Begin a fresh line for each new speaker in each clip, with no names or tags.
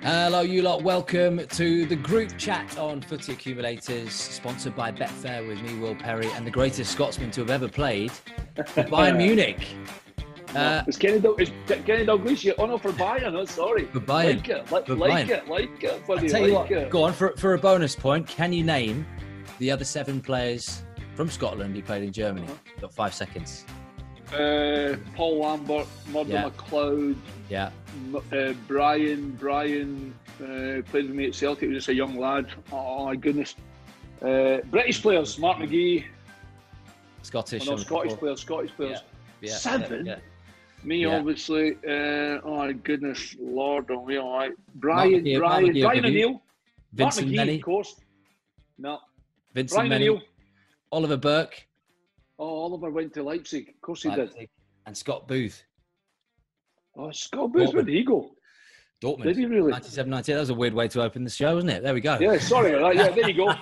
Hello, you lot. Welcome to the group chat on Footy Accumulators, sponsored by Betfair with me, Will Perry, and the greatest Scotsman to have ever played, Bayern Munich.
It's Kenny Dalglish. Oh no, for Bayern. Oh, sorry.
For Bayern.
Like it.
I'll tell you what, go on, for a bonus point, can you name the other 7 players from Scotland who played in Germany? You've got 5 seconds.
Paul Lambert, Murdo McLeod.
Yeah.
Brian played with me at Celtic. He was just a young lad. Oh my goodness. British players: Mark McGee.
Scottish
players.
Yeah.
7.
Yeah.
Me,
Yeah.
obviously. Oh my goodness, Lord, are we all right?
Mark McGee,
Brian O'Neill.
Vincent
Mark McGee,
Menny.
of course. No.
Vincent
Brian
Menny.
O'Neill.
Oliver Burke.
Oh, Oliver went to Leipzig. Of course he did.
And Scott Booth.
Oh, Scott Booth, where did he go?
Dortmund.
Did he really?
97-98. That was a weird way to open the show, wasn't it? There we go.
Yeah, sorry about that. Yeah, there you go.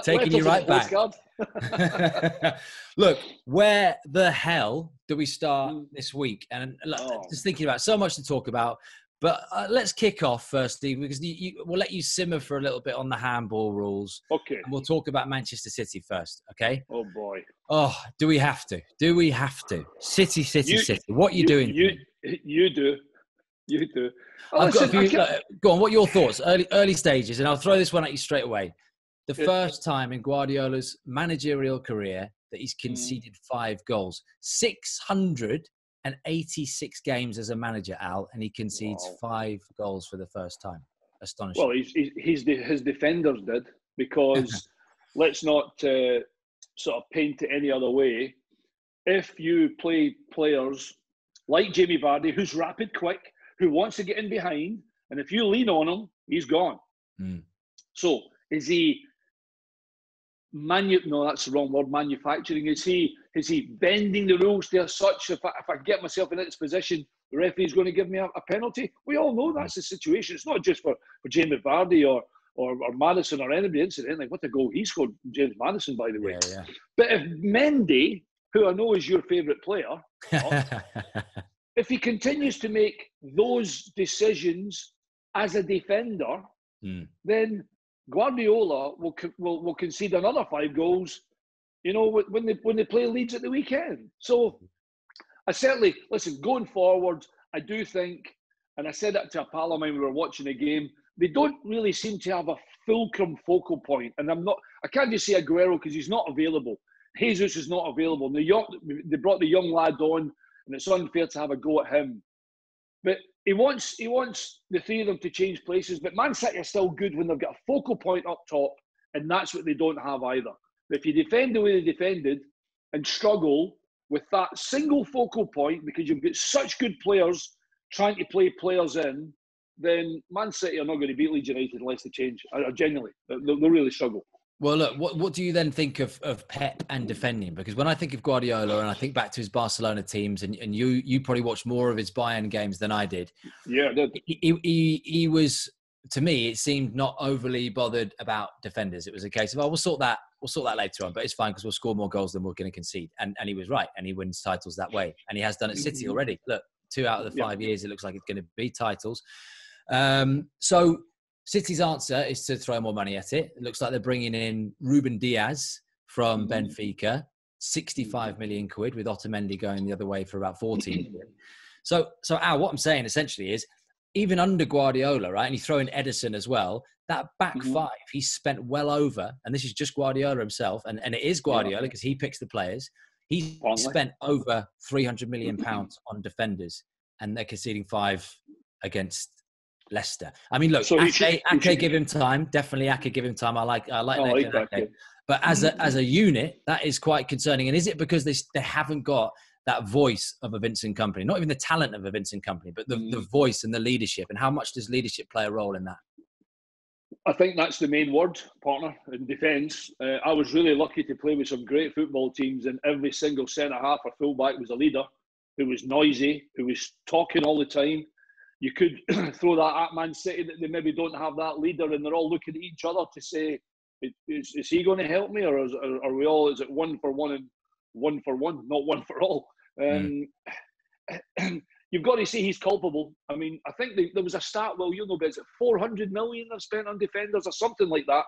Taking you right back. Look, where the hell do we start this week? And look, just thinking about so much to talk about. But let's kick off firstly, because we'll let you simmer for a little bit on the handball rules.
Okay.
And we'll talk about Manchester City first, okay?
Oh, boy.
Oh, do we have to? City. What are you doing?
You do.
I've got a few, go on, what are your thoughts? Early stages, and I'll throw this one at you straight away. The first time in Guardiola's managerial career that he's conceded 5 goals. 686 games as a manager, Al, and he concedes 5 goals for the first time. Astonishing.
Well, his defenders did, because let's not sort of paint it any other way. If you play players like Jamie Vardy, who's rapid, quick, who wants to get in behind, and if you lean on him, he's gone. So is he no, that's the wrong word, manufacturing? Is he bending the rules to such, if I get myself in this position, the referee's going to give me a penalty? We all know that's the situation. It's not just for Jamie Vardy or Madison or anybody, incidentally. What a goal he scored, James Madison, by the way.
Yeah.
But if Mendy, who I know is your favourite player, if he continues to make those decisions as a defender, then Guardiola will concede another 5 goals, when they play Leeds at the weekend. So I certainly, listen, going forward, I do think, and I said that to a pal of mine when we were watching the game, they don't really seem to have a fulcrum focal point. And I can't just say Aguero because he's not available. Jesus is not available. They brought the young lad on, and it's unfair to have a go at him. But he wants the 3 of them to change places. But Man City are still good when they've got a focal point up top, and that's what they don't have either. But if you defend the way they defended and struggle with that single focal point because you've got such good players trying to play players in, then Man City are not going to beat Leeds United unless they change. Genuinely, they'll really struggle.
Well, look, what do you then think of Pep and defending? Because when I think of Guardiola and I think back to his Barcelona teams, and you probably watched more of his Bayern games than I did.
Yeah, I did.
He was, to me, it seemed not overly bothered about defenders. It was a case of, we'll sort that later on, but it's fine because we'll score more goals than we're going to concede. And he was right, and he wins titles that way. And he has done at City already. Look, 2 out of the 5 years, it looks like it's going to be titles. So City's answer is to throw more money at it. It looks like they're bringing in Ruben Diaz from Benfica, 65 million quid, with Otamendi going the other way for about 14 million. So Al, what I'm saying essentially is, even under Guardiola, right, and you throw in Edison as well, that back 5, he's spent well over, and this is just Guardiola himself, and it is Guardiola because he picks the players. He's spent over £300 million on defenders, and they're conceding 5 against Leicester. I mean, look, Ake give him time. Definitely, Ake give him time. I like Ake. But as a unit, that is quite concerning. And is it because they haven't got that voice of a Vincent Kompany? Not even the talent of a Vincent Kompany, but the voice and the leadership. And how much does leadership play a role in that?
I think that's the main word, partner, in defence. I was really lucky to play with some great football teams, and every single centre-half or full-back was a leader who was noisy, who was talking all the time. You could throw that at Man City that they maybe don't have that leader, and they're all looking at each other to say, is he going to help me, or are we all, is it 1 for 1 and 1 for 1, not 1 for all? you've got to say he's culpable. I mean, I think there was a stat, well, you know, but is it 400 million they've spent on defenders or something like that?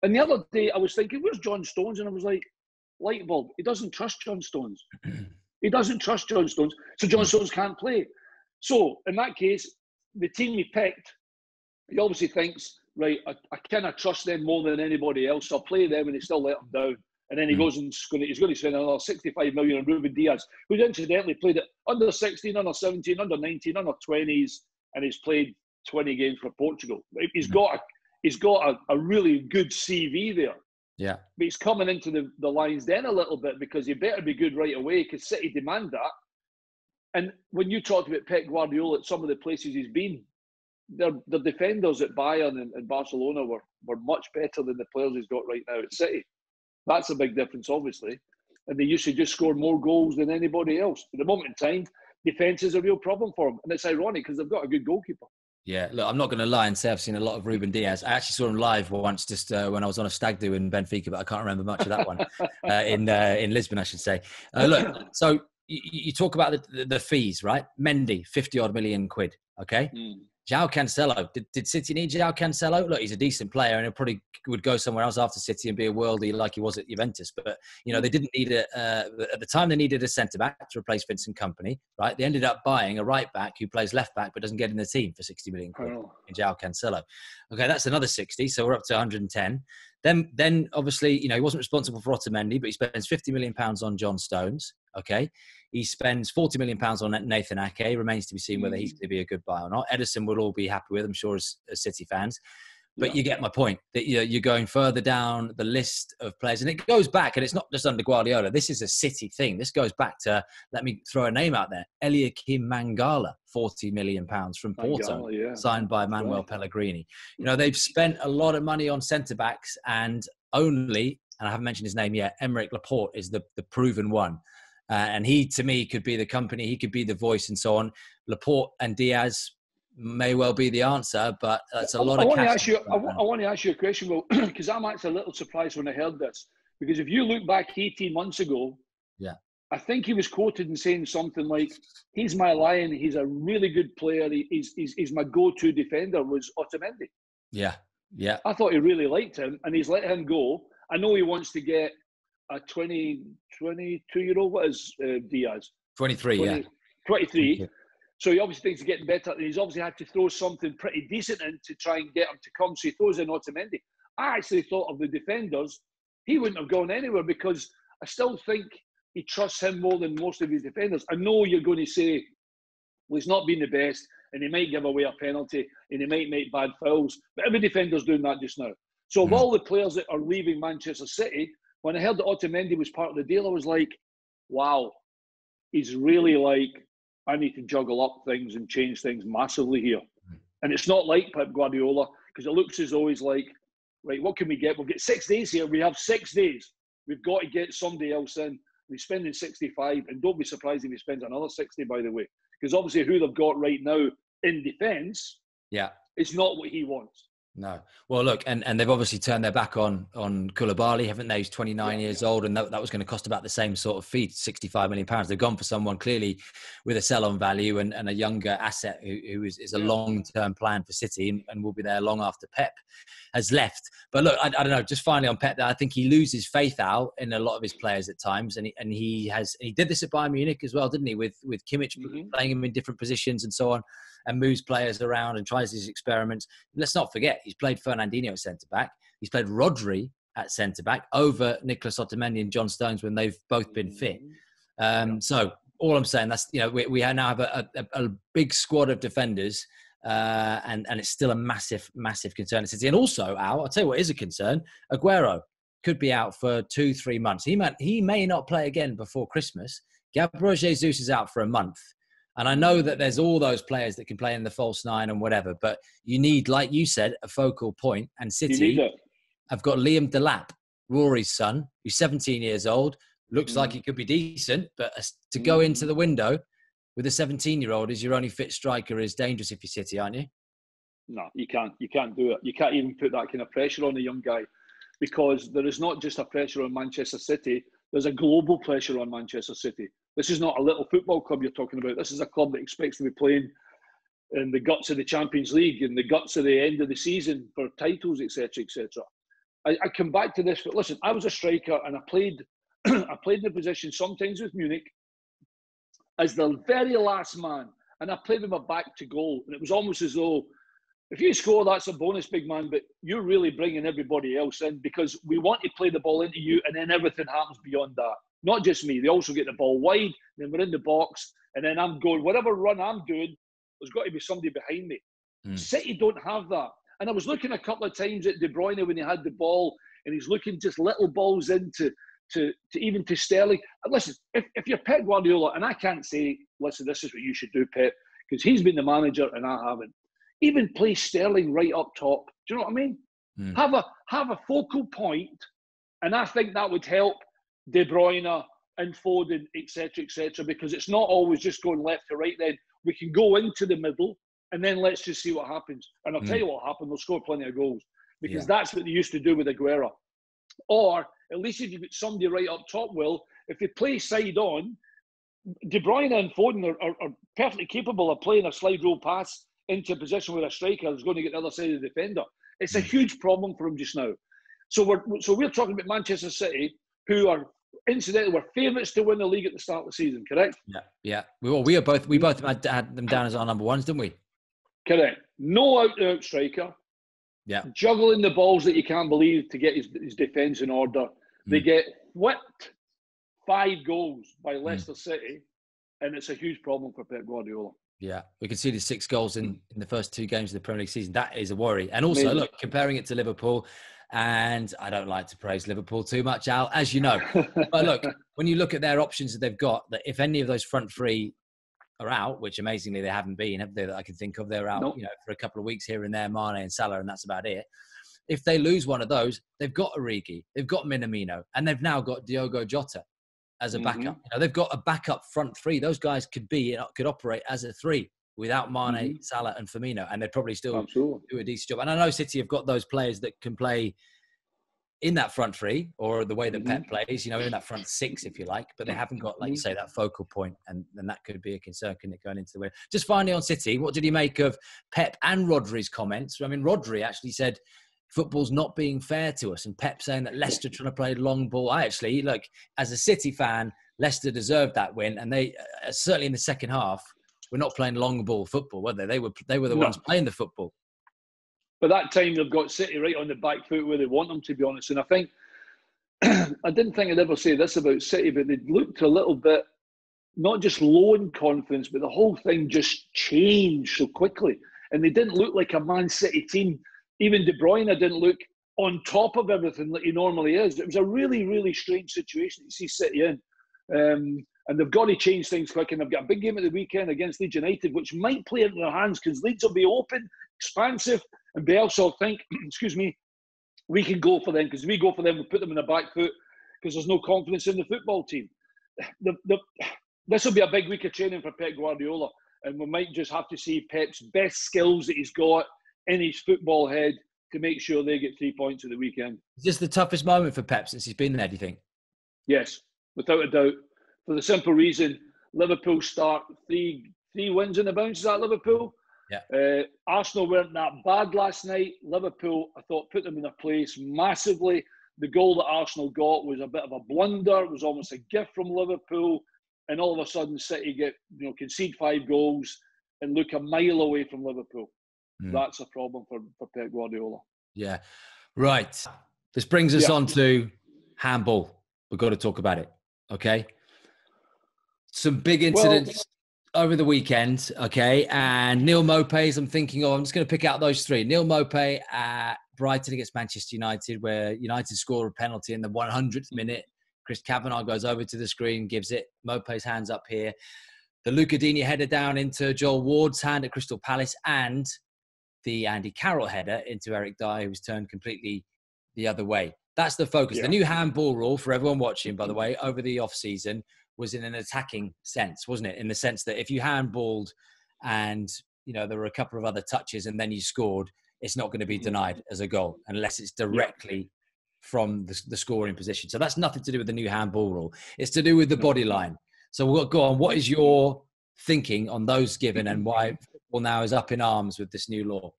And the other day I was thinking, where's John Stones? And I was like, light bulb. He doesn't trust John Stones. He doesn't trust John Stones. So John Stones can't play. So in that case, the team he picked, he obviously thinks, right, I cannot trust them more than anybody else. So I'll play them and they still let him down. And then he goes and he's going to spend another 65 million on Ruben Diaz, who's incidentally played it under 16, under 17, under 19, under 20s, and he's played 20 games for Portugal. He's got a really good CV there.
Yeah.
But he's coming into the lines then a little bit because he better be good right away because City demand that. And when you talked about Pep Guardiola at some of the places he's been, the defenders at Bayern and Barcelona were much better than the players he's got right now at City. That's a big difference, obviously. And they used to just score more goals than anybody else. At the moment in time, defence is a real problem for them. And it's ironic because they've got a good goalkeeper.
Yeah, look, I'm not going to lie and say I've seen a lot of Ruben Diaz. I actually saw him live once, just when I was on a stag do in Benfica, but I can't remember much of that one. In Lisbon, I should say. Look, so you talk about the fees, right? Mendy, 50-odd million quid, okay? João Cancelo. Did City need João Cancelo? Look, he's a decent player and he probably would go somewhere else after City and be a worldie like he was at Juventus. But, you know, they didn't need at the time they needed a centre-back to replace Vincent Kompany, right? They ended up buying a right-back who plays left-back but doesn't get in the team for 60 million quid in João Cancelo. Okay, that's another 60, so we're up to 110. Then obviously, you know, he wasn't responsible for Otamendi, but he spends £50 million on John Stones, okay? He spends £40 million on Nathan Ake. Remains to be seen whether he's going to be a good buy or not. Ederson will all be happy with, I'm sure, as City fans. But you get my point, that you're going further down the list of players. And it goes back, and it's not just under Guardiola. This is a City thing. This goes back to, let me throw a name out there, Eliakim Mangala, £40 million from Porto, signed by Manuel Pellegrini. You know, they've spent a lot of money on centre-backs and only, and I haven't mentioned his name yet, Aymeric Laporte is the proven one. And he, to me, could be the company. He could be the voice and so on. Laporte and Diaz may well be the answer, but that's a lot of cash.
I want to ask you a question, Will, because I'm actually a little surprised when I heard this. Because if you look back 18 months ago, I think he was quoted in saying something like, he's my lion, he's a really good player, he's my go-to defender, was Otamendi.
Yeah.
I thought he really liked him, and he's let him go. I know he wants to get a 22-year-old, what is Diaz? 23, 23. Yeah. So he obviously thinks he's getting better, and he's obviously had to throw something pretty decent in to try and get him to come. So he throws in Otamendi. I actually thought of the defenders, he wouldn't have gone anywhere because I still think he trusts him more than most of his defenders. I know you're going to say, well, he's not been the best, and he might give away a penalty, and he might make bad fouls, but every defender's doing that just now. So of all the players that are leaving Manchester City, when I heard that Otamendi was part of the deal, I was like, wow, he's really like, I need to juggle up things and change things massively here. And it's not like Pep Guardiola, because it looks as though he's like, right, what can we get? We'll get 6 days here. We have 6 days. We've got to get somebody else in. He's spending 65, and don't be surprised if he spends another 60, by the way. Because obviously who they've got right now in defence, it's not what he wants.
No. Well, look, and they've obviously turned their back on Koulibaly, haven't they? He's 29 years old, and that was going to cost about the same sort of fee, £65 million. They've gone for someone clearly with a sell-on value and a younger asset who is a long-term plan for City and will be there long after Pep has left. But look, I don't know, just finally on Pep, I think he loses faith out in a lot of his players at times, and he did this at Bayern Munich as well, didn't he? With Kimmich playing him in different positions and so on, and moves players around and tries these experiments. Let's not forget, he's played Fernandinho at centre-back. He's played Rodri at centre-back over Nicolas Otamendi and John Stones when they've both been fit. So all I'm saying, that's, you know, we now have a big squad of defenders, and it's still a massive, massive concern in City. And also, Al, I'll tell you what is a concern. Aguero could be out for 2-3 months. He may not play again before Christmas. Gabriel Jesus is out for a month. And I know that there's all those players that can play in the false nine and whatever, but you need, like you said, a focal point. And City have got Liam Delap, Rory's son, who's 17 years old, looks like he could be decent, but to go into the window with a 17-year-old as your only fit striker is dangerous if you're City, aren't you?
No, you can't. You can't do it. You can't even put that kind of pressure on a young guy, because there is not just a pressure on Manchester City, there's a global pressure on Manchester City. This is not a little football club you're talking about. This is a club that expects to be playing in the guts of the Champions League and the guts of the end of the season for titles, etc., etc. I come back to this, but listen, I was a striker and I played I played in the position sometimes with Munich as the very last man, and I played with my back to goal, and it was almost as though if you score, that's a bonus, big man, but you're really bringing everybody else in because we want to play the ball into you, and then everything happens beyond that. Not just me. They also get the ball wide, then we're in the box, and then I'm going, whatever run I'm doing, there's got to be somebody behind me. City don't have that. And I was looking a couple of times at De Bruyne when he had the ball, and he's looking just little balls into even to Sterling. And listen, if you're Pep Guardiola, and I can't say, listen, this is what you should do, Pep, because he's been the manager and I haven't. Even play Sterling right up top. Do you know what I mean? Have a focal point, and I think that would help De Bruyne and Foden, etc., because it's not always just going left to right. Then we can go into the middle, and then let's just see what happens. And I'll tell you what happened. They'll score plenty of goals because that's what they used to do with Aguero. Or at least if you've got somebody right up top, if they play side on, De Bruyne and Foden are perfectly capable of playing a slide rule pass into a position where a striker is going to get the other side of the defender. It's a huge problem for him just now. So we're talking about Manchester City, who are incidentally were favourites to win the league at the start of the season. Correct?
Yeah. We both had them down as our number ones, didn't we?
Correct. No out-and-out striker.
Yeah.
Juggling the balls that you can't believe to get his defence in order. They get whipped 5 goals by Leicester City, and it's a huge problem for Pep Guardiola.
Yeah, we conceded 6 goals in the first 2 games of the Premier League season. That is a worry. And also, look, comparing it to Liverpool, and I don't like to praise Liverpool too much, Al, as you know. But look, when you look at their options that they've got, that if any of those front 3 are out, which amazingly they haven't been, have they, that I can think of, they're out, for a couple of weeks here and there, Mane and Salah, and that's about it. If they lose one of those, they've got Origi, they've got Minamino, and they've now got Diogo Jota as a backup. They've got a backup front 3. Those guys could operate as a 3 without Mane, Salah, and Firmino, and they'd probably still do a decent job. And I know City have got those players that can play in that front 3, or the way that Pep plays, in that front 6, if you like, but they haven't got, like you say, that focal point, and that could be a concern, can it, going into the win? Just finally on City, what did you make of Pep and Rodri's comments? I mean, Rodri actually said football's not being fair to us, and Pep saying that Leicester trying to play long ball. Look, as a City fan, Leicester deserved that win, and they certainly in the second half were not playing long ball football, were they? They were the ones playing the football.
But that time they've got City right on the back foot where they want them, to be honest. And I think I didn't think I'd ever say this about City, but they looked a little bit not just low in confidence, but the whole thing just changed so quickly, and they didn't look like a Man City team. Even De Bruyne didn't look on top of everything that he normally is. It was a really, really strange situation to see City in. And they've got to change things quick. And they've got a big game at the weekend against Leeds United, which might play into their hands because Leeds will be open, expansive, and Bielsa will think, we can go for them, because we go for them, we put them in the back foot because there's no confidence in the football team. This will be a big week of training for Pep Guardiola, and we might just have to see Pep's best skills that he's got in his football head to make sure they get 3 points at the weekend.
Is this the toughest moment for Pep since he's been there, do you think?
Yes, without a doubt. For the simple reason, Liverpool start 3 wins in the bounce. Is that Liverpool?
Yeah.
Arsenal weren't that bad last night. Liverpool, I thought, put them in their place massively. The goal that Arsenal got was a bit of a blunder. It was almost a gift from Liverpool. And all of a sudden, City concede 5 goals and look a mile away from Liverpool. That's a problem for Pep Guardiola.
Yeah. Right. This brings us on to handball. We've got to talk about it. Okay. Some big incidents over the weekend. Okay. And Neil Maupay's, I'm thinking of, I'm just going to pick out those 3. Neil Maupay at Brighton against Manchester United, where United score a penalty in the 100th minute. Chris Kavanagh goes over to the screen, gives it. Maupay's hands up here. The Luca Digne header down into Joel Ward's hand at Crystal Palace, and the Andy Carroll header into Eric Dyer, who was turned completely the other way. That's the focus. The new handball rule, for everyone watching, by the way, over the off-season, was in an attacking sense, wasn't it? In the sense that if you handballed and, there were a couple of other touches and then you scored, it's not going to be denied as a goal unless it's directly from the scoring position. So that's nothing to do with the new handball rule. It's to do with the body line. So we'll go on. What is your thinking on those given, and why football now is up in arms with this new law?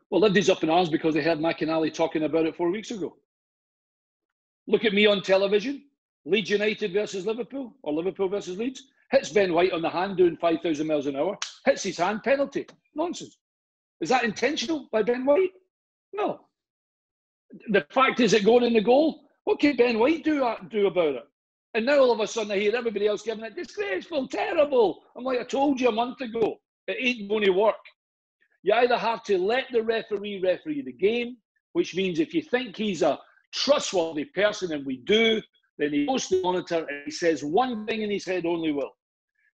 Well, Lindy's up in arms because they heard McInally talking about it 4 weeks ago. Look at me on television. Leeds United versus Liverpool, or Liverpool versus Leeds. Hits Ben White on the hand doing 5,000 miles an hour. Hits his hand, penalty. Nonsense. Is that intentional by Ben White? No. The fact is it going in the goal. What can Ben White do about it? And now all of a sudden I hear everybody else giving it disgraceful, terrible. I'm like, I told you a month ago, it ain't going to work. You either have to let the referee the game, which means if you think he's a trustworthy person, and we do, then he goes to the monitor and he says one thing in his head only, will.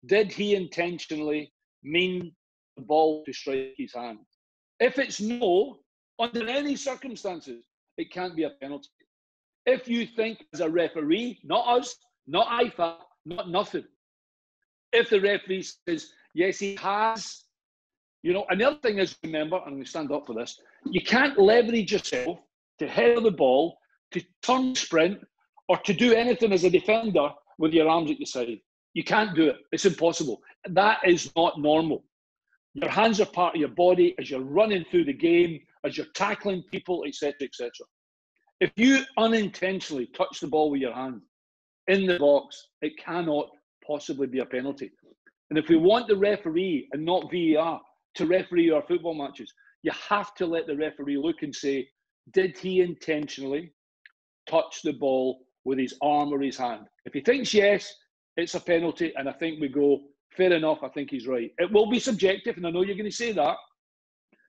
Did he intentionally mean the ball to strike his hand? If it's no, under any circumstances, it can't be a penalty. If you think as a referee, not us, not IFA, not nothing, if the referee says, yes, he has, and the other thing is, remember, and we stand up for this, you can't leverage yourself to head the ball, to turn sprint, or to do anything as a defender with your arms at your side. You can't do it. It's impossible. That is not normal. Your hands are part of your body as you're running through the game, as you're tackling people, etc., etc. If you unintentionally touch the ball with your hand in the box, it cannot possibly be a penalty. And if we want the referee and not VAR to referee our football matches, you have to let the referee look and say, did he intentionally touch the ball with his arm or his hand? If he thinks yes, it's a penalty, and I think we go, fair enough, I think he's right. It will be subjective, and I know you're going to say that,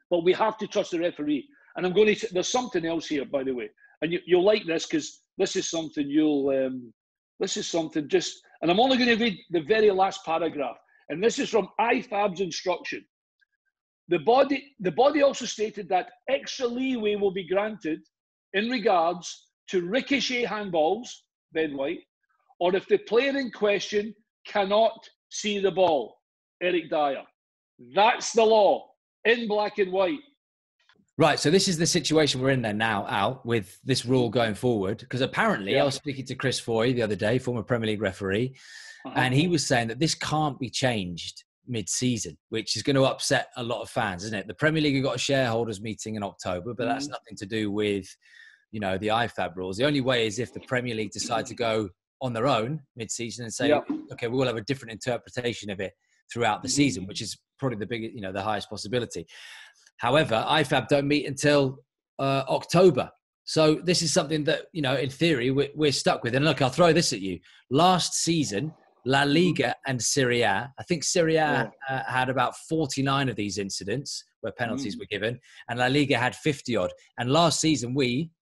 but we have to trust the referee. And I'm going to, there's something else here, by the way, and you'll like this, because this is something and I'm only going to read the very last paragraph, and this is from IFAB's instruction. The body also stated that extra leeway will be granted in regards to ricochet handballs, Ben White, or if the player in question cannot see the ball, Eric Dyer. That's the law, in black and white.
Right, so this is the situation we're in there now, Al, with this rule going forward, because apparently I was speaking to Chris Foy the other day, former Premier League referee, and he was saying that this can't be changed mid-season, which is going to upset a lot of fans, isn't it? The Premier League have got a shareholders meeting in October, but that's nothing to do with, the IFAB rules. The only way is if the Premier League decide to go on their own mid-season and say, okay, we will have a different interpretation of it throughout the season, which is probably the biggest, the highest possibility. However, IFAB don't meet until October. So this is something that, in theory, we're stuck with. And look, I'll throw this at you. Last season, La Liga and Serie A, I think Serie A had about 49 of these incidents where penalties were given, and La Liga had 50 odd. And last season,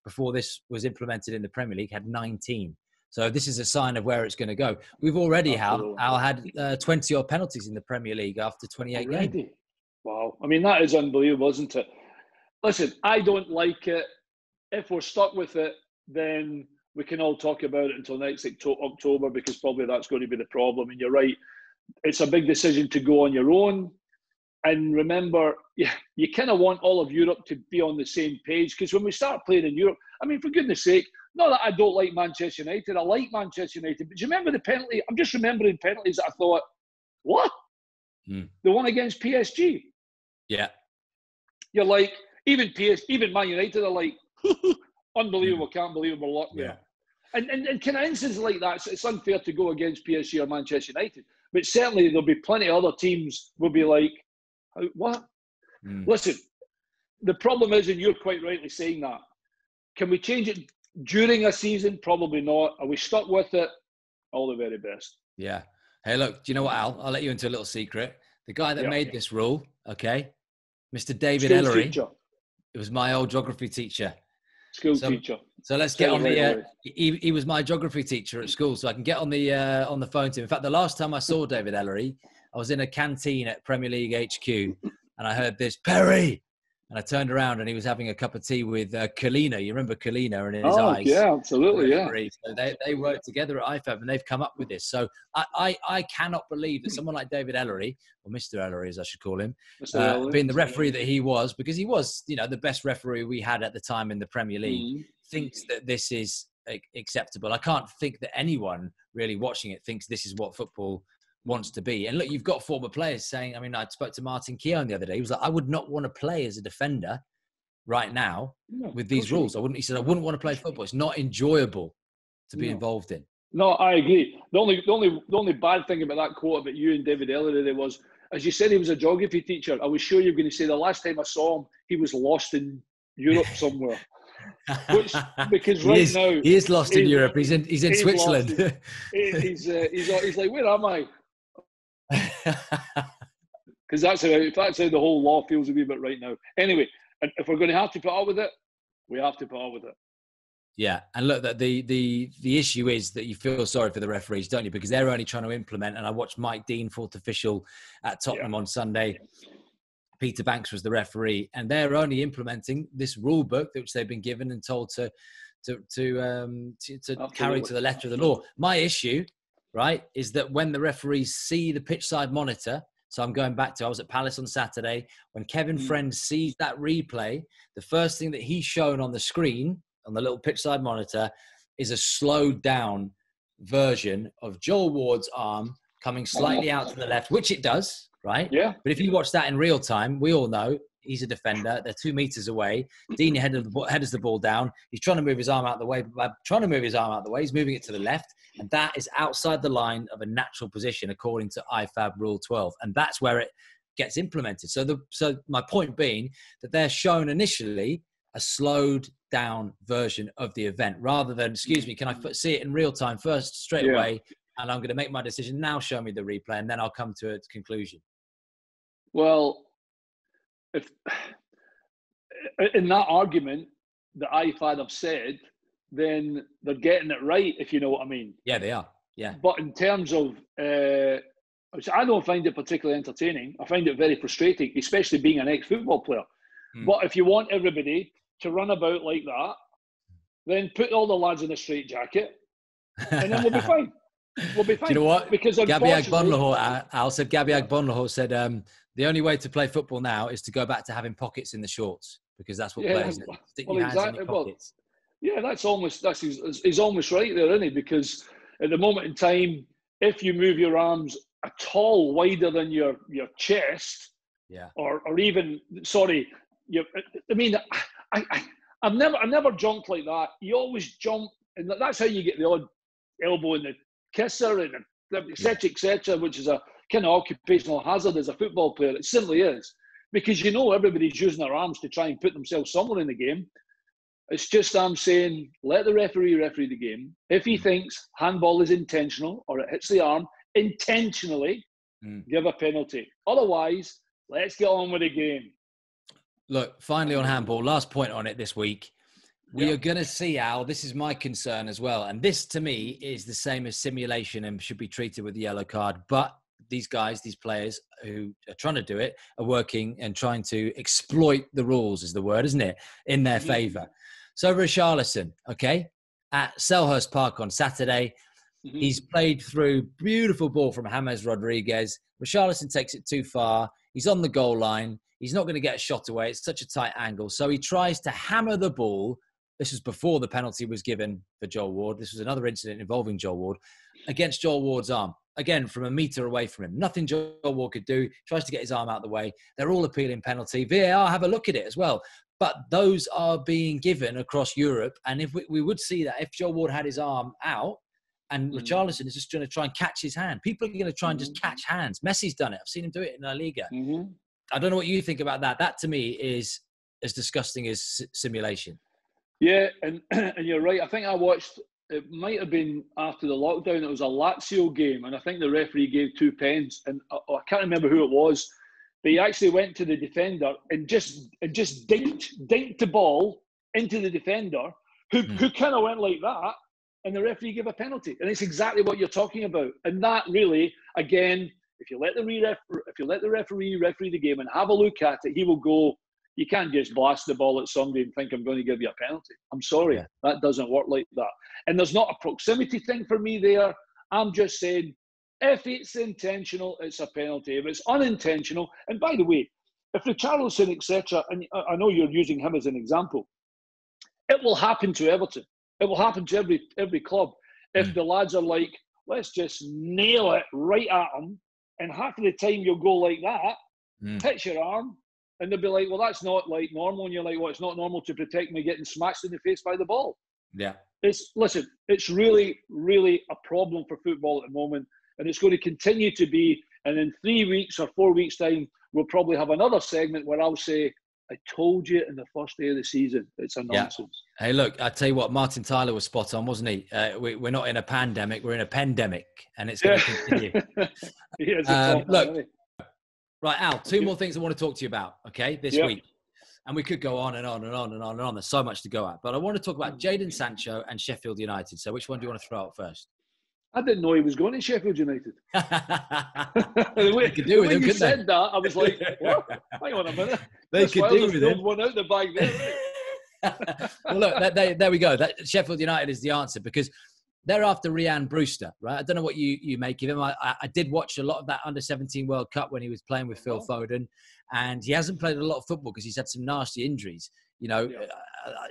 before this was implemented in the Premier League, had 19. So this is a sign of where it's going to go. We've already had 20 odd penalties in the Premier League after 28 games.
Wow. I mean, that is unbelievable, isn't it? Listen, I don't like it. If we're stuck with it, then we can all talk about it until next October, because probably that's going to be the problem. And you're right. It's a big decision to go on your own. And remember, you kind of want all of Europe to be on the same page, because when we start playing in Europe, I mean, for goodness sake, not that I don't like Manchester United. I like Manchester United. But do you remember the penalty? I'm just remembering penalties that I thought, what? The one against PSG. Yeah. You're like, even Man United are like, unbelievable, can't believe we're locked there. And kind of instances like that, it's unfair to go against PSG or Manchester United. But certainly there'll be plenty of other teams will be like, what? Listen, the problem is, and you're quite rightly saying that, can we change it during a season? Probably not. Are we stuck with it? All the very best.
Yeah. Hey, look, do you know what, Al? I'll let you into a little secret. The guy that made this rule, okay, Mr. David Ellery, teacher. It was my old geography teacher.
School teacher.
So let's get on the. He was my geography teacher at school, so I can get on the phone to him. In fact, the last time I saw David Ellery, I was in a canteen at Premier League HQ, and I heard this, Perry, and I turned around and he was having a cup of tea with Kalina. You remember Kalina and his eyes?
Yeah, absolutely, yeah.
So they worked together at IFAB and they've come up with this. So I cannot believe that someone like David Ellery, or Mr. Ellery as I should call him, being the referee that he was, because he was, the best referee we had at the time in the Premier League, thinks that this is acceptable. I can't think that anyone really watching it thinks this is what football wants to be. And look, you've got former players saying, I mean, I spoke to Martin Keown the other day. He was like, I would not want to play as a defender right now with these rules. He said, I wouldn't want to play football. It's not enjoyable to be involved in.
No, I agree. The only bad thing about that quote about you and David Ellery was, as you said, he was a geography teacher. I was sure you were going to say the last time I saw him, he was lost in Europe somewhere. Because now
he is lost in Europe. He's in Switzerland.
He's like, where am I? Because that's how the whole law feels a wee bit right now. Anyway, and if we're going to have to put up with it, we have to put up with it.
Yeah, and look, that the issue is that you feel sorry for the referees, don't you? Because they're only trying to implement. And I watched Mike Dean, fourth official at Tottenham on Sunday. Peter Banks was the referee, and they're only implementing this rule book which they've been given and told to carry to the letter of the law. My issue, right, is that when the referees see the pitch side monitor. So I'm going back to, I was at Palace on Saturday when Kevin Friend sees that replay. The first thing that he's shown on the screen, on the little pitch side monitor, is a slowed down version of Joel Ward's arm coming slightly out to the left, which it does, right?
Yeah.
But if you watch that in real time, we all know he's a defender. They're 2 meters away. Dean headers the ball down. He's trying to move his arm out of the way. By trying to move his arm out of the way, he's moving it to the left. And that is outside the line of a natural position, according to IFAB Rule 12. And that's where it gets implemented. So my point being that they're shown initially a slowed down version of the event rather than, excuse me, can I see it in real time first, straight away, and I'm going to make my decision now, show me the replay, and then I'll come to a conclusion.
Well, if in that argument that IFAD have said, then they're getting it right, if you know what I mean.
Yeah, they are. Yeah.
But in terms of, which I don't find it particularly entertaining. I find it very frustrating, especially being an ex-football player. But if you want everybody to run about like that, then put all the lads in a straitjacket, and then we'll be fine. We'll be fine.
Do you know what?
Because
Gabby Agbonlahor said the only way to play football now is to go back to having pockets in the shorts, because that's what players do. Stick your hands in your pockets.
Yeah, he's almost right there, isn't he? Because at the moment in time, if you move your arms at all wider than your chest, or even I've never jumped like that. You always jump, and that's how you get the odd elbow in the kisser and etc., which is a kind of occupational hazard as a football player. It simply is, because everybody's using their arms to try and put themselves somewhere in the game. It's just I'm saying, let the referee the game. If he thinks handball is intentional or it hits the arm intentionally, give a penalty. Otherwise, let's get on with the game.
Look, finally on handball, last point on it this week. We are going to see, Al, this is my concern as well. And this, to me, is the same as simulation and should be treated with the yellow card. But these players who are trying to do it, are working and trying to exploit the rules, is the word, isn't it, in their favour. So Richarlison, at Selhurst Park on Saturday, he's played through, beautiful ball from James Rodriguez. Richarlison takes it too far. He's on the goal line. He's not going to get a shot away. It's such a tight angle. So he tries to hammer the ball. This was before the penalty was given for Joel Ward. This was another incident involving Joel Ward, against Joel Ward's arm. Again, from a metre away from him. Nothing Joel Ward could do. Tries to get his arm out of the way. They're all appealing penalty. VAR have a look at it as well. But those are being given across Europe. And if we would see that if Joel Ward had his arm out and Richarlison is just going to try and catch his hand. People are going to try and just catch hands. Messi's done it. I've seen him do it in La Liga. I don't know what you think about that. That, to me, is as disgusting as simulation. Yeah,
and you're right. I think I watched, it might have been after the lockdown, it was a Lazio game, and I think the referee gave 2 pens, and I can't remember who it was, but he actually went to the defender and just dinked the ball into the defender, who kind of went like that, and the referee gave a penalty. And it's exactly what you're talking about. And that really, again, if you let the referee referee the game and have a look at it, he will go, you can't just blast the ball at somebody and think I'm going to give you a penalty. I'm sorry, that doesn't work like that. And there's not a proximity thing for me there. I'm just saying, if it's intentional, it's a penalty. If it's unintentional, and by the way, if Richarlison, etc., and I know you're using him as an example, It will happen to Everton. It will happen to every club. If the lads are like, let's just nail it right at them, and half of the time you'll go like that, pitch your arm, and they'll be like, well, that's not like normal. And you're like, well, it's not normal to protect me getting smashed in the face by the ball.
Yeah.
It's really, really a problem for football at the moment, and it's going to continue to be. And in 3 weeks or 4 weeks' time, we'll probably have another segment where I'll say, I told you in the first day of the season, it's a nonsense.
Hey, look, I tell you what, Martin Tyler was spot on, wasn't he? We're not in a pandemic, we're in a pandemic, and it's going to continue. Look, right, Al, two more things I want to talk to you about, okay, this week. And we could go on and on and on and on and on. There's so much to go at. But I want to talk about Jadon Sancho and Sheffield United. So which one do you want to throw out first?
I didn't know he was going to Sheffield United. The way you said that, I was like, what? Hang on a minute.
They could do with it.
One out the bag there.
Well, look, there we go. Sheffield United is the answer, because they're after Ryan Brewster, right? I don't know what you make of him. I did watch a lot of that Under-17 World Cup when he was playing with Phil Foden, and he hasn't played a lot of football because he's had some nasty injuries.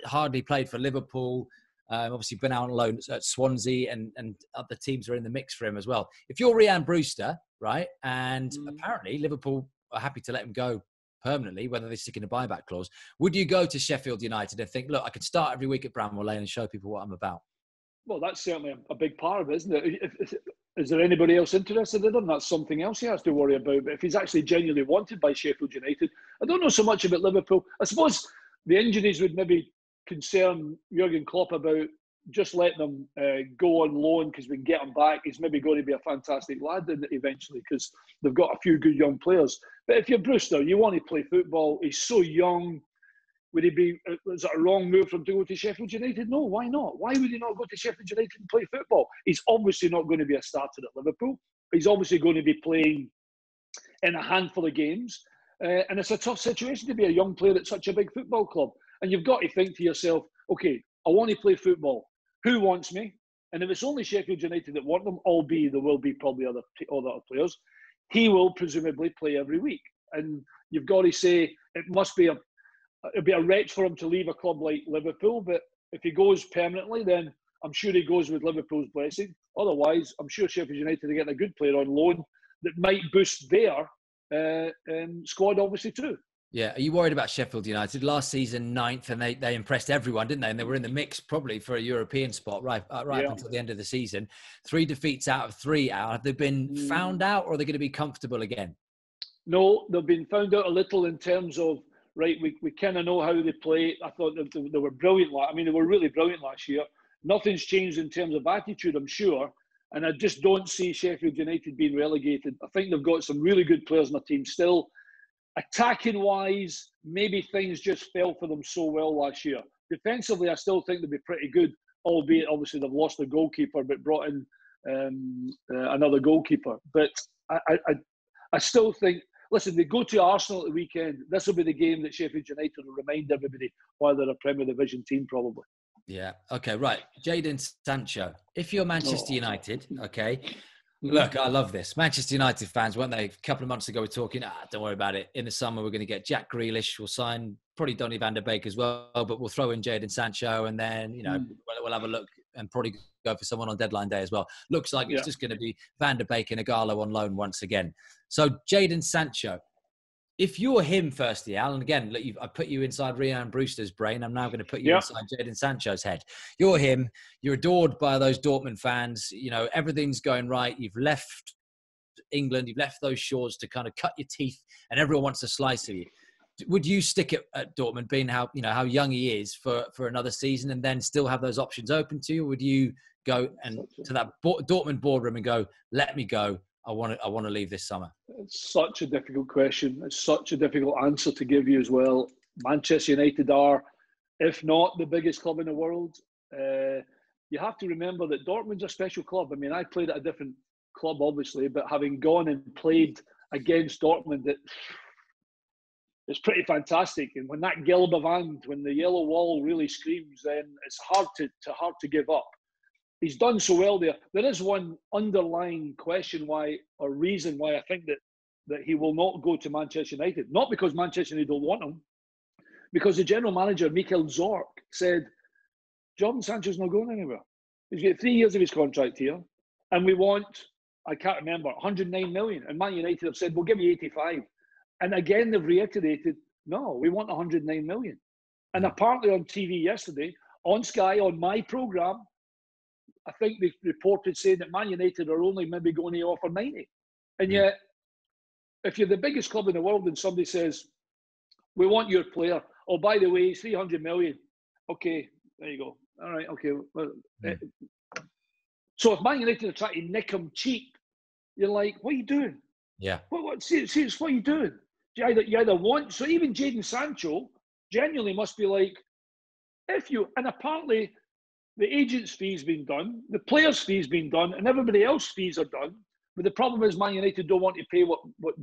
Hardly played for Liverpool. Obviously been out on loan at Swansea, and other teams are in the mix for him as well. If you're Ryan Brewster, right, and apparently Liverpool are happy to let him go permanently, whether they stick in a buyback clause, would you go to Sheffield United and think, look, I could start every week at Bramwell Lane and show people what I'm about?
Well, that's certainly a big part of it, isn't it? Is there anybody else interested in him? That's something else he has to worry about. But if he's actually genuinely wanted by Sheffield United, I don't know so much about Liverpool. I suppose the injuries would maybe concern Jurgen Klopp about just letting them go on loan because we can get him back. He's maybe going to be a fantastic lad eventually because they've got a few good young players. But if you're Brewster, you want to play football. He's so young. Would he be? Is it a wrong move for him to go to Sheffield United? No, why not? Why would he not go to Sheffield United and play football? He's obviously not going to be a starter at Liverpool. He's obviously going to be playing in a handful of games. And it's a tough situation to be a young player at such a big football club. And you've got to think to yourself, okay, I want to play football. Who wants me? And if it's only Sheffield United that want them, albeit there will be probably other players, he will presumably play every week. And you've got to say it'd be a wretch for him to leave a club like Liverpool, but if he goes permanently, then I'm sure he goes with Liverpool's blessing. Otherwise, I'm sure Sheffield United are getting a good player on loan that might boost their squad, obviously, too.
Yeah. Are you worried about Sheffield United? Last season, 9th, and they impressed everyone, didn't they? And they were in the mix probably for a European spot right up until the end of the season. 3 defeats out of 3 out. Have they been found out, or are they going to be comfortable again?
No, they've been found out a little in terms of, right, we kind of know how they play. I thought they were brilliant. I mean, they were really brilliant last year. Nothing's changed in terms of attitude, I'm sure. And I just don't see Sheffield United being relegated. I think they've got some really good players in their team still. Attacking-wise, maybe things just fell for them so well last year. Defensively, I still think they'll be pretty good, albeit obviously they've lost their goalkeeper but brought in another goalkeeper. But I still think, listen, they go to Arsenal at the weekend. This will be the game that Sheffield United will remind everybody why they're a Premier Division team, probably.
Yeah. Okay, right. Jadon Sancho. If you're Manchester United, okay, look, I love this. Manchester United fans, weren't they? A couple of months ago, we're talking, don't worry about it. In the summer, we're going to get Jack Grealish. We'll sign probably Donny van der Beek as well, but we'll throw in Jadon Sancho, and then, we'll have a look and probably go for someone on deadline day as well. Looks like it's just going to be Van der Beek and Ighalo on loan once again. So Jadon Sancho, if you're him, firstly, Al, and again, look, I put you inside Ryan Brewster's brain. I'm now going to put you inside Jadon Sancho's head. You're him. You're adored by those Dortmund fans. Everything's going right. You've left England. You've left those shores to kind of cut your teeth, and everyone wants a slice of you. Would you stick at Dortmund, being how young he is, for another season, and then still have those options open to you? Or would you go to that Dortmund boardroom and go, "Let me go. I want to leave this summer"?
It's such a difficult question. It's such a difficult answer to give you as well. Manchester United are, if not the biggest club in the world. You have to remember that Dortmund's a special club. I mean, I played at a different club, obviously, but having gone and played against Dortmund, it's pretty fantastic. And when that Gelbe Wand, when the yellow wall really screams, then it's hard to give up. He's done so well there. There is one underlying reason why I think that he will not go to Manchester United. Not because Manchester United don't want him, because the general manager, Michael Zorc, said, Jadon Sancho's not going anywhere. He's got 3 years of his contract here, and we want, I can't remember, 109 million. And Man United have said, we'll give you 85. And again, they've reiterated, no, we want 109 million. And apparently on TV yesterday, on Sky, on my programme, I think they reported saying that Man United are only maybe going to offer 90. And yet, if you're the biggest club in the world and somebody says, we want your player, oh, by the way, 300 million. Okay, there you go. All right, okay. Well, so if Man United are trying to nick him cheap, you're like, what are you doing?
Yeah.
See, what are you doing? You either want, so even Jadon Sancho genuinely must be like, and apparently the agent's fee's been done, the player's fee's been done, and everybody else's fees are done. But the problem is Man United don't want to pay what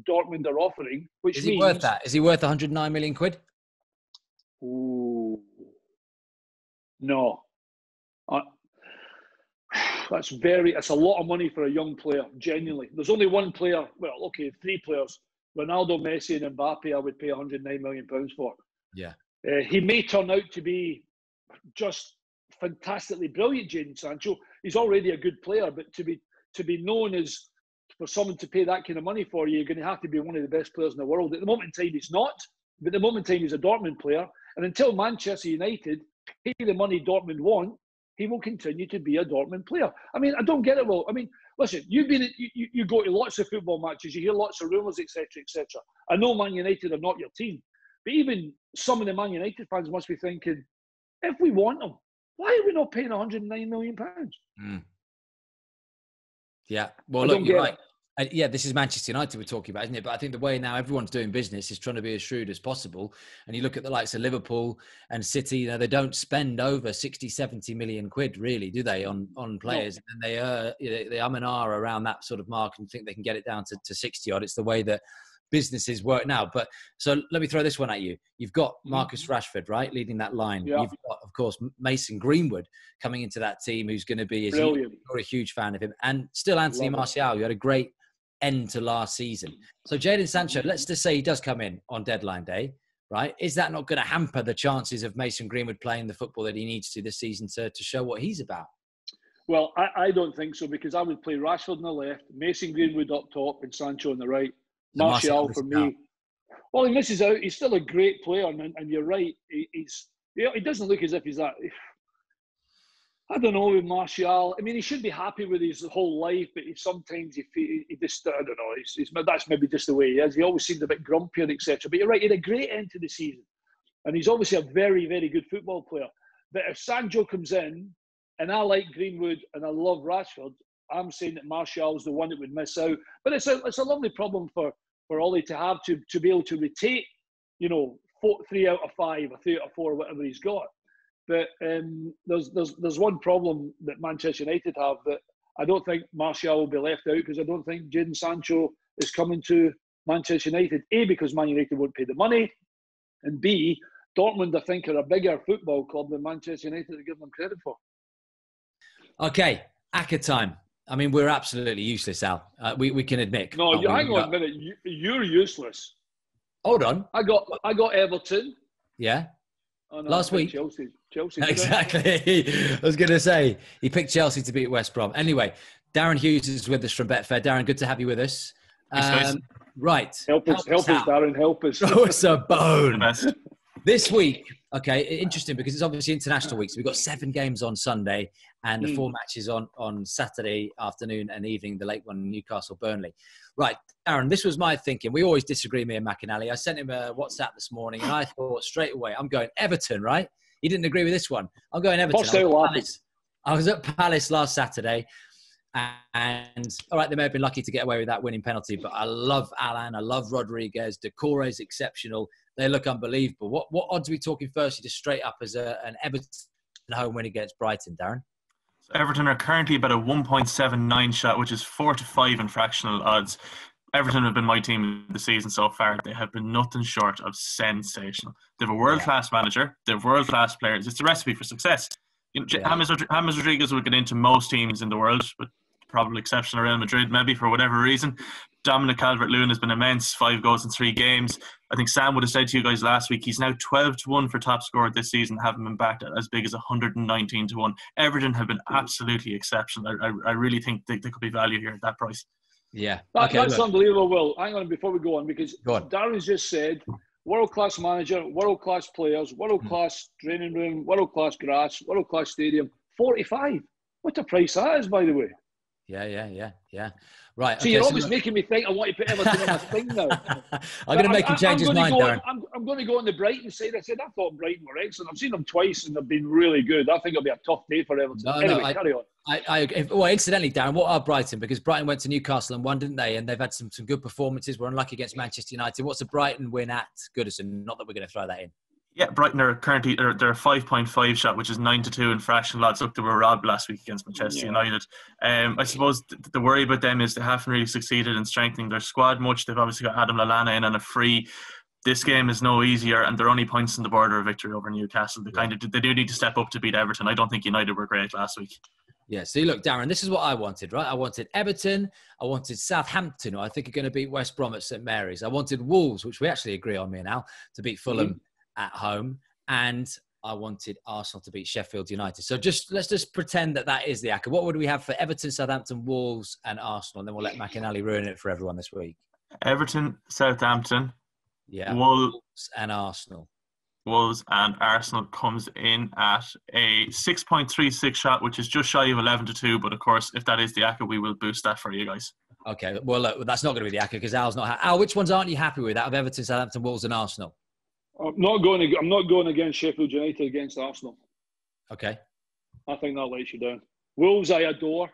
Dortmund are offering, which
means...
Is he
worth that? Is he worth 109 million quid?
Ooh. No. That's a lot of money for a young player, genuinely. There's only one player, well, okay, 3 players, Ronaldo, Messi and Mbappe I would pay 109 million pounds for.
Yeah.
He may turn out to be just fantastically brilliant, Jadon Sancho. He's already a good player, but to be known as, for someone to pay that kind of money for you, you're going to have to be one of the best players in the world. At the moment in time, he's not. But at the moment in time, he's a Dortmund player. And until Manchester United pay the money Dortmund want, he will continue to be a Dortmund player. I mean, I don't get it, Will. I mean, listen, you go to lots of football matches, you hear lots of rumours, etc., etc. I know Man United are not your team, but even some of the Man United fans must be thinking, if we want him, why are we not paying 109 million pounds?
Yeah, well, look, you're right. Yeah, this is Manchester United we're talking about, isn't it? But I think the way now everyone's doing business is trying to be as shrewd as possible. And you look at the likes of Liverpool and City, you know, they don't spend over 60, 70 million quid, really, do they, on players? No. And they and ah around that sort of mark and think they can get it down to 60 odd. It's the way that businesses work now. But so let me throw this one at you. You've got Marcus Rashford, right, leading that line. Yeah. You've got, of course, Mason Greenwood coming into that team, who's going to be, you're a huge fan of him. And still Anthony Martial, who had a great end to last season. So Jadon Sancho, let's just say he does come in on deadline day, right? Is that not going to hamper the chances of Mason Greenwood playing the football that he needs to this season to show what he's about?
Well, I don't think so, because I would play Rashford on the left, Mason Greenwood up top and Sancho on the right. So Martial for me. Out. Well, he misses out. He's still a great player, and you're right. He doesn't look as if he's that... I don't know with Martial. I mean, he should be happy with his whole life, but sometimes he just, I don't know. That's maybe just the way he is. He always seemed a bit grumpier, etc. But you're right, he had a great end to the season. And he's obviously a very, very good football player. But if Sancho comes in, and I like Greenwood and I love Rashford, I'm saying that Martial is the one that would miss out. But it's a lovely problem for Ollie to have, to be able to rotate, 3 out of 5 or 3 out of 4, whatever he's got. But there's one problem that Manchester United have, that I don't think Martial will be left out, because I don't think Jadon Sancho is coming to Manchester United. A, because Man United won't pay the money, and B, Dortmund, I think, are a bigger football club than Manchester United are giving them credit for.
Okay, Aka time. I mean, we're absolutely useless, Al. We can admit.
No, hang on a minute. You're useless.
Hold on.
I got Everton.
Yeah.
Oh, no,
last week.
Chelsea.
Exactly. I was going to say, he picked Chelsea to beat West Brom. Anyway, Darren Hughes is with us from Betfair. Darren, good to have you with us. Right.
Help us, Darren. Help us.
Throw us a bone. This week, okay, interesting, because it's obviously International Week. So we've got 7 games on Sunday and the 4 matches on Saturday afternoon and evening, the late one, Newcastle-Burnley. Right, Darren, this was my thinking. We always disagree, me and McInally. I sent him a WhatsApp this morning, and I thought straight away, I'm going Everton, right? He didn't agree with this one. I'm going Everton. I was at Palace last Saturday, and all right, they may have been lucky to get away with that winning penalty, but I love Alan. I love Rodriguez. Decore is exceptional. They look unbelievable. What odds are we talking first? Just straight up as an Everton home win against Brighton, Darren?
So Everton are currently about a 1.79 shot, which is 4 to 5 in fractional odds. Everton have been my team this season so far. They have been nothing short of sensational. They have a world-class manager. They have world-class players. It's a recipe for success. James Rodriguez would get into most teams in the world, but probably exception of Real Madrid, maybe for whatever reason. Dominic Calvert-Lewin has been immense, 5 goals in 3 games. I think Sam would have said to you guys last week, he's now 12-1 for top scorer this season, having been backed at as big as 119-1. Everton have been absolutely exceptional. I really think there could be value here at that price.
Yeah.
That's unbelievable, Will. Hang on before we go on, because Darren's just said world-class manager, world-class players, world-class training room, world-class grass, world-class stadium. 45. What a price that is, by the way.
Yeah. Right.
So you're always making me think I want to put Everton on my thing now.
I'm going to make him change his mind, Darren.
I'm going to go on the Brighton side. I thought Brighton were excellent. I've seen them twice and they've been really good. I think it'll be a tough day for Everton. Carry on.
Well, incidentally, Darren, what are Brighton? Because Brighton went to Newcastle and won, didn't they? And they've had some good performances. We're unlucky against Manchester United. What's a Brighton win at Goodison? Not that we're going to throw that in.
Yeah, Brighton are currently they're a 5.5 shot, which is 9-2 in fractional odds. Look, they were robbed last week against Manchester United. I suppose the worry about them is they haven't really succeeded in strengthening their squad much. They've obviously got Adam Lallana in on a free. This game is no easier, and they're only points on the border of victory over Newcastle. They do need to step up to beat Everton. I don't think United were great last week. Yeah,
see, look, Darren, this is what I wanted, right? I wanted Everton. I wanted Southampton, who I think are going to beat West Brom at St Mary's. I wanted Wolves, which we actually agree on, me and Al, to beat Fulham at home, and I wanted Arsenal to beat Sheffield United. So let's just pretend that is the ACCA. What would we have for Everton, Southampton, Wolves and Arsenal? And then we'll let McInally ruin it for everyone this week.
Everton, Southampton,
Wolves and Arsenal.
Wolves and Arsenal comes in at a 6.36 shot, which is just shy of 11-2. But of course, if that is the ACCA, we will boost that for you guys.
Okay, well, look, that's not going to be the ACCA because Al's not. Al, which ones aren't you happy with out of Everton, Southampton, Wolves and Arsenal?
I'm not going against Sheffield United against Arsenal.
Okay.
I think that lets you down. Wolves, I adore.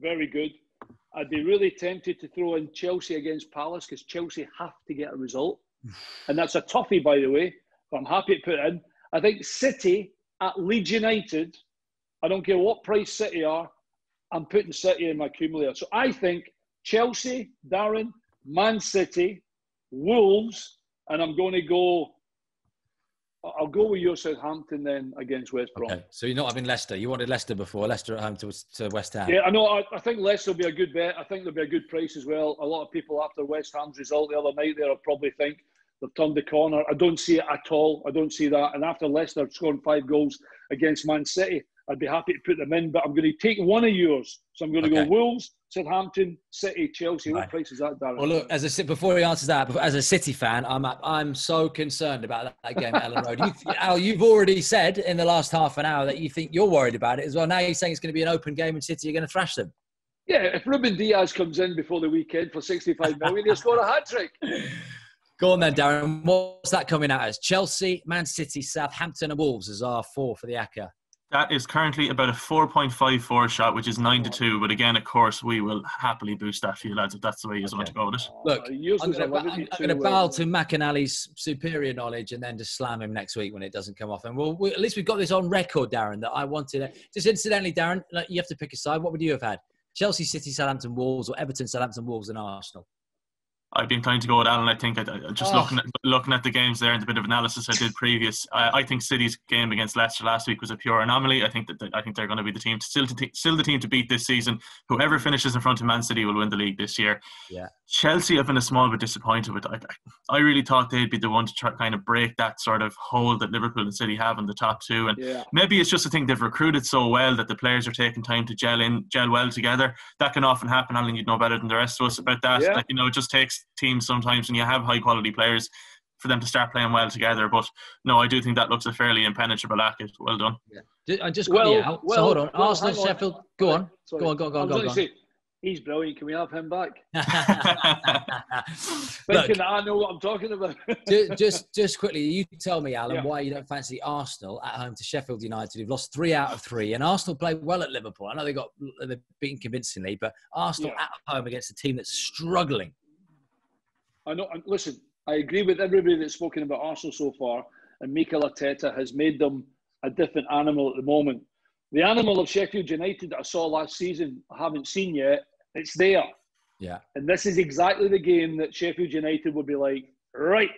Very good. I'd be really tempted to throw in Chelsea against Palace because Chelsea have to get a result. And that's a toughie, by the way. But I'm happy to put it in. I think City at Leeds United, I don't care what price City are, I'm putting City in my accumulator. So I think Chelsea, Darren, Man City, Wolves, and I'm going to go... I'll go with your Southampton then against West Brom.
Okay, so you're not having Leicester. You wanted Leicester before. Leicester at home to West Ham.
Yeah, I know. I think Leicester will be a good bet. I think there'll be a good price as well. A lot of people after West Ham's result the other night there will probably think they've turned the corner. I don't see it at all. I don't see that. And after Leicester scoring 5 goals against Man City, I'd be happy to put them in. But I'm going to take one of yours. So I'm going to go Wolves, Southampton, City, Chelsea. What price is that, Darren?
Well, look, before he answers that, as a City fan, I'm so concerned about that game at Ellen Road. Al, you've already said in the last half an hour that you think you're worried about it as well. Now you're saying it's going to be an open game and City are going to thrash them.
Yeah, if Ruben Diaz comes in before the weekend for 65 million, he'll score a hat-trick.
Go on then, Darren. What's that coming out as? Chelsea, Man City, Southampton and Wolves as our 4 for the ACCA.
That is currently about a 4.54 shot, which is 9-2. But again, of course, we will happily boost that for you lads if that's the way you want to go with it.
Look, I'm going to bow to McInally's superior knowledge and then just slam him next week when it doesn't come off. And at least we've got this on record, Darren, that I wanted it. Just incidentally, Darren, you have to pick a side. What would you have had? Chelsea, City, Southampton, Wolves, or Everton, Southampton, Wolves, and Arsenal?
I've been trying to go with Alan. I think looking at the games there and the bit of analysis I did previous, I think City's game against Leicester last week was a pure anomaly. I think they're going to be the team still the team to beat this season. Whoever finishes in front of Man City will win the league this year.
Yeah.
Chelsea, I've been a small bit disappointed with. I really thought they'd be the one to try kind of break that sort of hold that Liverpool and City have in the top 2. And maybe it's just a thing they've recruited so well that the players are taking time to gel well together. That can often happen, Alan. You'd know better than the rest of us about that.
Yeah.
It just takes teams sometimes when you have high quality players for them to start playing well together. But no, I do think that looks a fairly impenetrable act. Well done.
Yeah. I just got out. So hold on. Arsenal, Sheffield. Go on. Go on.
Say, he's brilliant. Can we have him back?
Look,
Thinking that I know what I'm talking about.
just quickly, you tell me, Alan, why you don't fancy Arsenal at home to Sheffield United, who've lost 3 out of 3, and Arsenal played well at Liverpool. I know they're beaten convincingly, but Arsenal at home against a team that's struggling.
I know. And listen, I agree with everybody that's spoken about Arsenal so far, and Mikel Arteta has made them a different animal at the moment. The animal of Sheffield United that I saw last season, I haven't seen yet. It's there.
Yeah.
And this is exactly the game that Sheffield United would be like, right,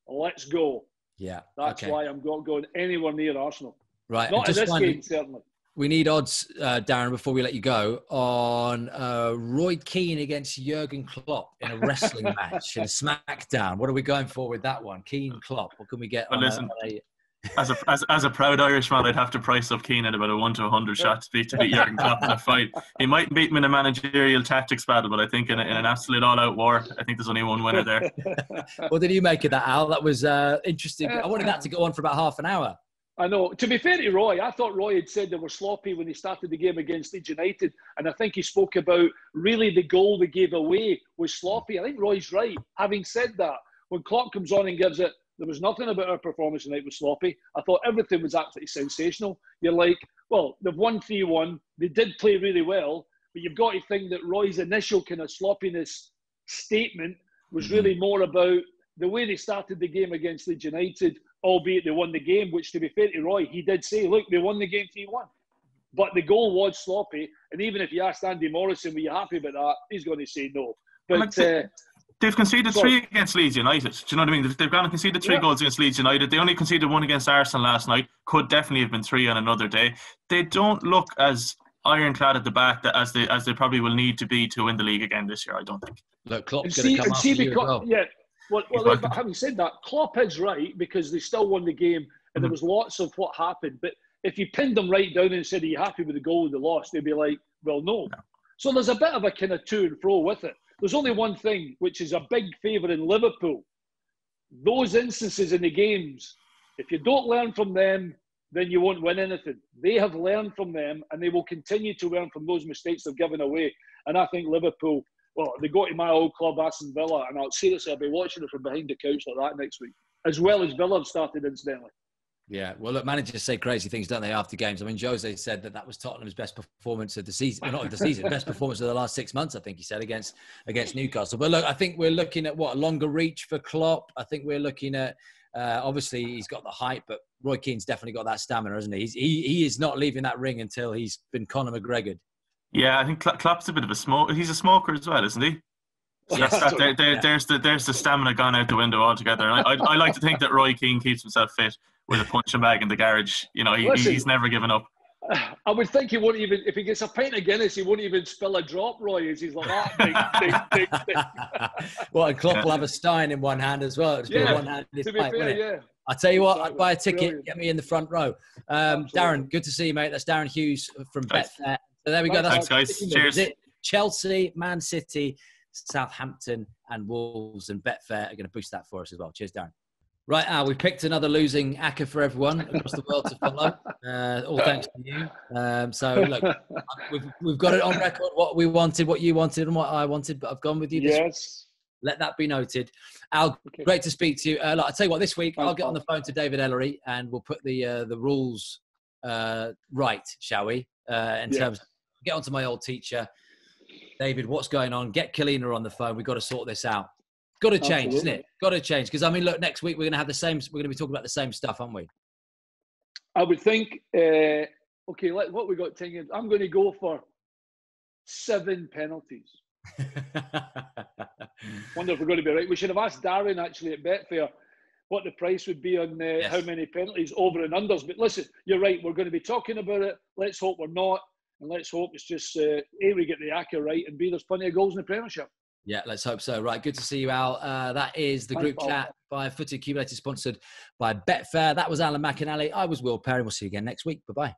let's go.
Yeah.
That's why I'm not going anywhere near Arsenal.
Right.
Not in this game, certainly.
We need odds, Darren, before we let you go, on Roy Keane against Jurgen Klopp in a wrestling match in a SmackDown. What are we going for with that one? Keane Klopp. What can we get on
listen, as a proud Irishman, I'd have to price up Keane at about a 1 to 100 shot to beat Jurgen Klopp in a fight. He might beat him in a managerial tactics battle, but I think in an absolute all-out war, I think there's only one winner there.
What did you make of that, Al? That was interesting. I wanted that to go on for about half an hour.
I know. To be fair to Roy, I thought Roy had said they were sloppy when they started the game against Leeds United. And I think he spoke about really the goal they gave away was sloppy. I think Roy's right. Having said that, when Klopp comes on and gives it, there was nothing about our performance tonight was sloppy. I thought everything was absolutely sensational. You're like, well, they've won 3-1. They did play really well. But you've got to think that Roy's initial kind of sloppiness statement was really more about the way they started the game against Leeds United, albeit they won the game, which, to be fair to Roy, he did say, look, they won the game 3-1. But the goal was sloppy. And even if you asked Andy Morrison, were you happy about that? He's going to say no. But
they've conceded 3 against Leeds United. Do you know what I mean? They've gone and conceded 3 goals against Leeds United. They only conceded 1 against Arsenal last night. Could definitely have been 3 on another day. They don't look as ironclad at the back as they probably will need to be to win the league again this year, I don't think.
Look, Klopp's going to come after you as well.
Yeah. Well, having said that, Klopp is right because they still won the game and there was lots of what happened. But if you pinned them right down and said, are you happy with the goal they lost? They'd be like, well, no. So there's a bit of a kind of to and fro with it. There's only one thing, which is a big favour in Liverpool. Those instances in the games, if you don't learn from them, then you won't win anything. They have learned from them and they will continue to learn from those mistakes they've given away. And I think Liverpool, well, they go to my old club, Aston Villa, and I'll be watching it from behind the couch like that next week, as well as Villa have started, incidentally.
Yeah, well, look, managers say crazy things, don't they, after games? I mean, Jose said that was Tottenham's best performance of the season. Well, not of the season, best performance of the last 6 months, I think he said, against Newcastle. But look, I think we're looking at, a longer reach for Klopp. I think we're looking at, obviously, he's got the height, but Roy Keane's definitely got that stamina, hasn't he? He is not leaving that ring until he's been Conor McGregor'd. Yeah,
I think Klopp's a bit of a smoker. He's a smoker as well, isn't he? So there's the stamina gone out the window altogether. And I like to think that Roy Keane keeps himself fit with a punching bag in the garage. You know, he's never given up.
I would think he won't even, if he gets a pint of Guinness, he won't even spill a drop, Roy, as he's like that. Big.
Well, and Klopp will have a Stein in one hand as well. One hand in his pint, won't it? I'll tell you what, I'd buy a ticket, get me in the front row. Darren, good to see you, mate. That's Darren Hughes from Betfair. So there we go.
Thanks, guys. Cheers.
Chelsea, Man City, Southampton and Wolves, and Betfair are going to boost that for us as well. Cheers, Darren. Right, Al, we've picked another losing ACCA for everyone across the world to follow. All thanks to you. So, look, we've got it on record, what we wanted, what you wanted, and what I wanted, but I've gone with you this week. Let that be noted. Al, great to speak to you. I'll tell you what, this week I'll get on the phone to David Ellery and we'll put the rules right, shall we? In terms of, get onto my old teacher. David, what's going on? Get Kalina on the phone. We've got to sort this out. Got to change, isn't it? Got to change. Because, I mean, look, next week we're going to have the same, we're going to be talking about the same stuff, aren't we?
I would think, okay, what we got thinking, I'm going to go for 7 penalties. Wonder if we're going to be right. We should have asked Darren, actually, at Betfair, what the price would be on how many penalties, over and unders. But listen, you're right. We're going to be talking about it. Let's hope we're not. And let's hope it's just, A, we get the ACCA right, and B, there's plenty of goals in the Premiership.
Yeah, let's hope so. Right, good to see you, Al. That is the group chat by Footy Accumulators, sponsored by Betfair. That was Alan McInally. I was Will Perry. We'll see you again next week. Bye-bye.